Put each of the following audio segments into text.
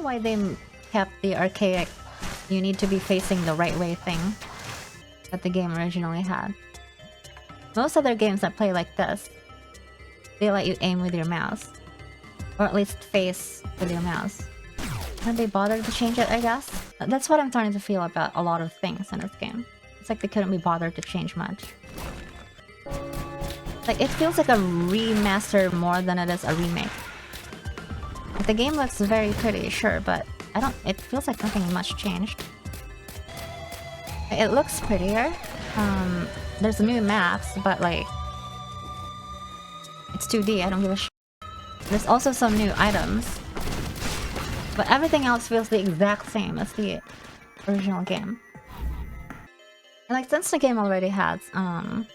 understand why they kept the archaic you need to be facing the right way thing that the game originally had. Most other games that play like this, they let you aim with your mouse. Or at least face with your mouse. Haven't they bothered to change it, I guess? That's what I'm starting to feel about a lot of things in this game. It's like they couldn't be bothered to change much. Like, it feels like a remaster more than it is a remake. Like, the game looks very pretty, sure, but it feels like nothing much changed. It looks prettier. There's new maps, but like... It's 2D, I don't give a shit. There's also some new items. But everything else feels the exact same as the original game. And like, since the game already has a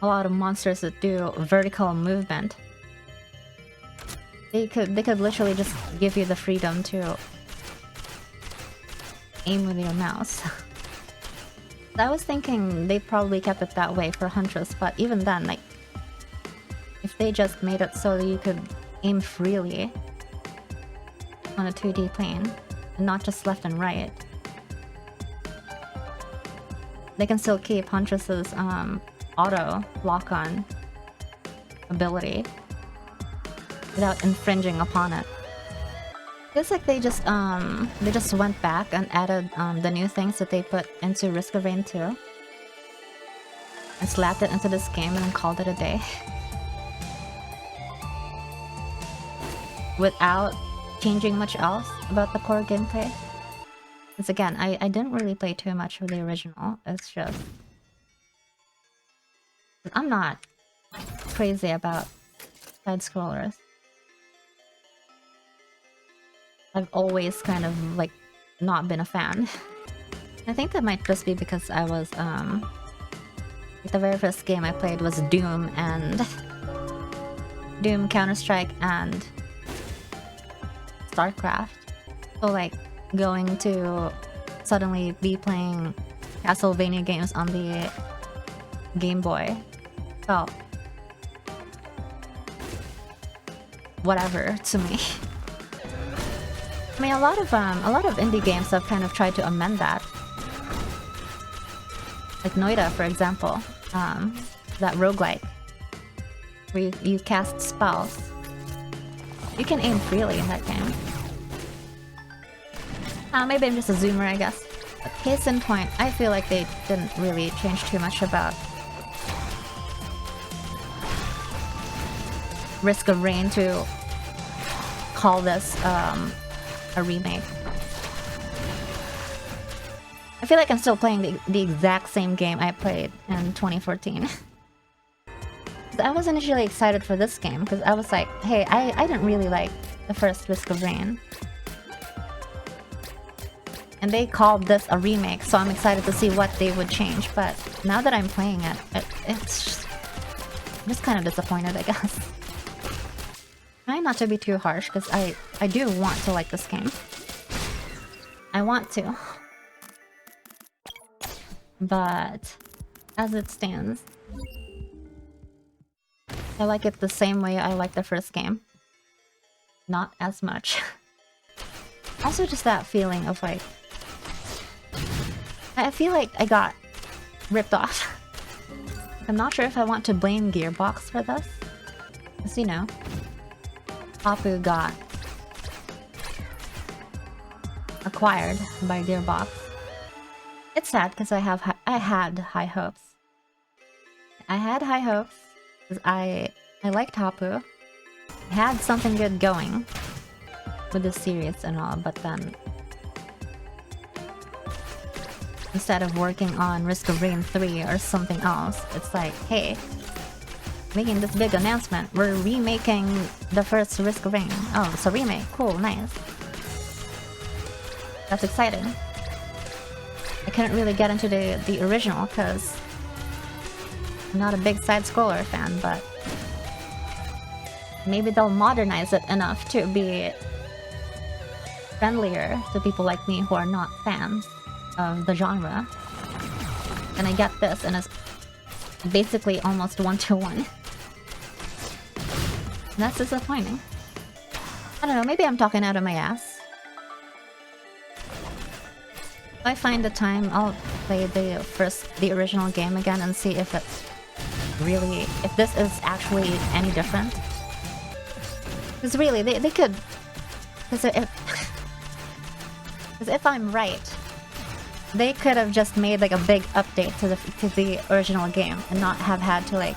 lot of monsters that do vertical movement, they could literally just give you the freedom to aim with your mouse. I was thinking they probably kept it that way for Huntress, but even then, like, if they just made it so that you could aim freely on a 2D plane, and not just left and right, they can still keep Huntress's auto lock-on ability without infringing upon it. Feels like they just went back and added the new things that they put into Risk of Rain 2 and slapped it into this game and then called it a day. Without changing much else about the core gameplay. Because again, I didn't really play too much of the original. It's just... I'm not crazy about side-scrollers. I've always kind of, like, not been a fan. I think that might just be because I was, the very first game I played was Doom and... Doom, Counter-Strike, and... StarCraft. So, like, going to suddenly be playing Castlevania games on the Game Boy felt... whatever to me. I mean, a lot of indie games have kind of tried to amend that. Like Noida, for example, that roguelike, where you cast spells. You can aim freely in that game. Maybe I'm just a zoomer, I guess. But case in point, I feel like they didn't really change too much about Risk of Rain to call this a remake. I feel like I'm still playing the exact same game I played in 2014. I was initially excited for this game because I was like, hey, I didn't really like the first Risk of Rain. And they called this a remake, so I'm excited to see what they would change. But now that I'm playing it, it's just... I'm just kind of disappointed, I guess. Trying not to be too harsh, because I do want to like this game. I want to. But as it stands, I like it the same way I like the first game. Not as much. Also just that feeling of like... I feel like I got ripped off. I'm not sure if I want to blame Gearbox for this. Because, you know, Tue-Thu got acquired by Gearbox. It's sad because I had high hopes. I had high hopes because I liked Tue-Thu. I had something good going with the series and all, but then instead of working on Risk of Rain 3 or something else, it's like, hey, making this big announcement, we're remaking the first Risk of Rain. Oh, it's a remake. Cool, nice. That's exciting. I couldn't really get into the original because I'm not a big side-scroller fan, but maybe they'll modernize it enough to be friendlier to people like me who are not fans of the genre. And I get this, and it's basically almost one-to-one. That's disappointing. I don't know, maybe I'm talking out of my ass. If I find the time, I'll play the original game again and see if it's really, if this is actually any different. Because really, they could, because if I'm right, they could have just made like a big update to the original game and not have had to like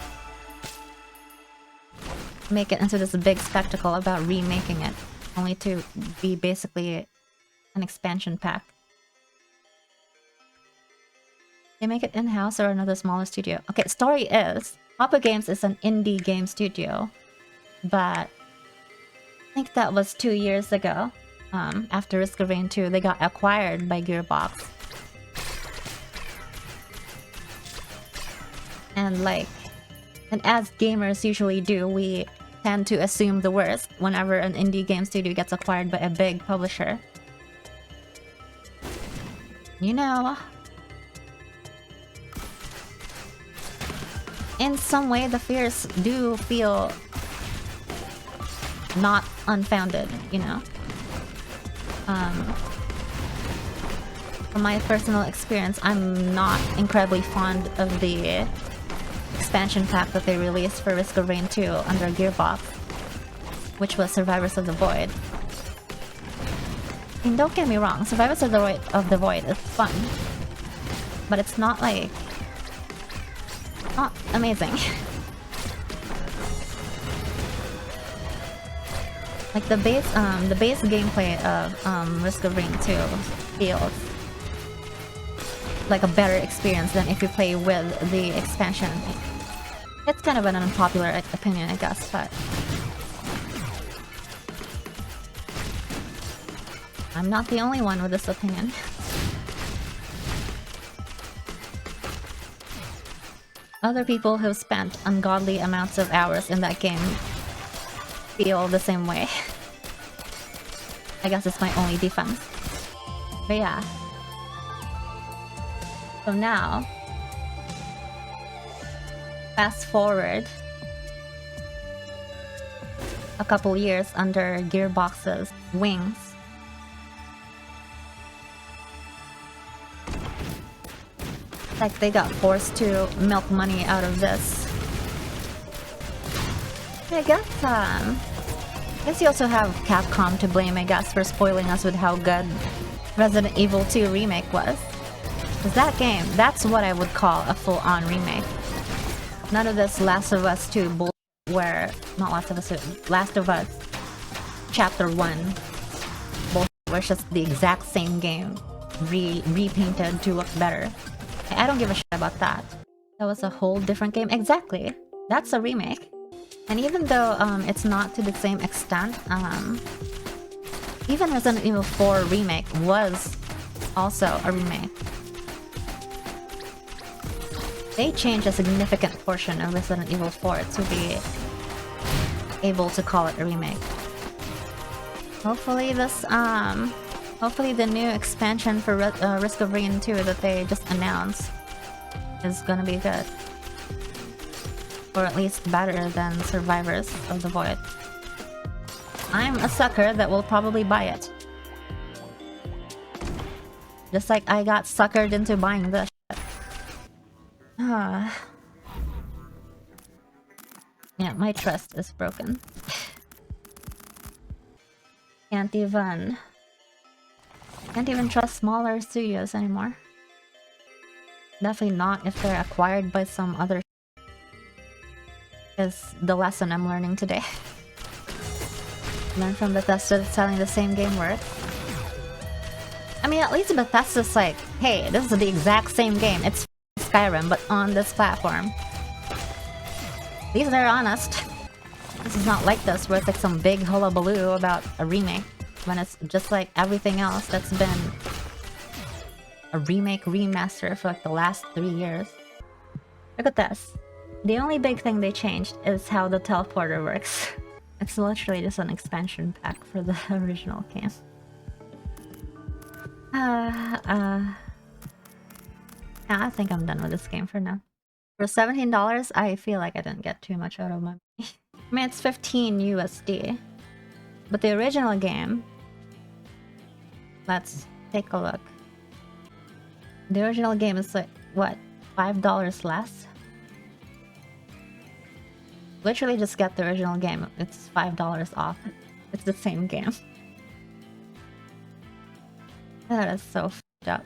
make it into this big spectacle about remaking it, only to be basically an expansion pack. They make it in-house or another smaller studio. Okay, story is, Hopper Games is an indie game studio, but I think that was 2 years ago. After Risk of Rain 2, they got acquired by Gearbox. And like, and as gamers usually do, we tend to assume the worst whenever an indie game studio gets acquired by a big publisher. You know, in some way the fears do feel not unfounded, you know? From my personal experience, I'm not incredibly fond of the expansion pack that they released for Risk of Rain 2 under Gearbox, which was Survivors of the Void. And don't get me wrong, Survivors of the Void is fun, but it's not like, not amazing. Like the base gameplay of Risk of Rain 2 feels like a better experience than if you play with the expansion. It's kind of an unpopular opinion, I guess, but I'm not the only one with this opinion. Other people who've spent ungodly amounts of hours in that game feel the same way. I guess it's my only defense. But yeah. So now, fast forward a couple years under Gearbox's wings. Like they got forced to milk money out of this. I guess you also have Capcom to blame, I guess, for spoiling us with how good Resident Evil 2 Remake was. Because that game, that's what I would call a full-on remake. None of this Last of Us 2 bull where... Not Last of Us 2, Last of Us Chapter 1 bullshit where it's just the exact same game repainted to look better. I don't give a shit about that. That was a whole different game. Exactly. That's a remake. And even though it's not to the same extent, even Resident Evil 4 Remake was also a remake. They changed a significant portion of Resident Evil 4 to be able to call it a remake. Hopefully this, hopefully the new expansion for Risk of Rain 2 that they just announced is gonna be good. Or at least better than Survivors of the Void. I'm a sucker that will probably buy it. Just like I got suckered into buying this shit. Yeah, my trust is broken. Can't even trust smaller studios anymore. Definitely not if they're acquired by some other is the lesson I'm learning today. Learn from Bethesda that selling the same game works. I mean, at least Bethesda's like, hey, this is the exact same game. It's Skyrim, but on this platform. At least they're honest. This is not like this, where it's like some big hullabaloo about a remake, when it's just like everything else that's been a remake remaster for like the last 3 years. Look at this. The only big thing they changed is how the teleporter works. It's literally just an expansion pack for the original game. I think I'm done with this game for now. For $17, I feel like I didn't get too much out of my money. I mean, it's 15 USD. But the original game, let's take a look. The original game is like, what, $5 less? Literally just get the original game. It's $5 off. It's the same game. That is so f***ed up.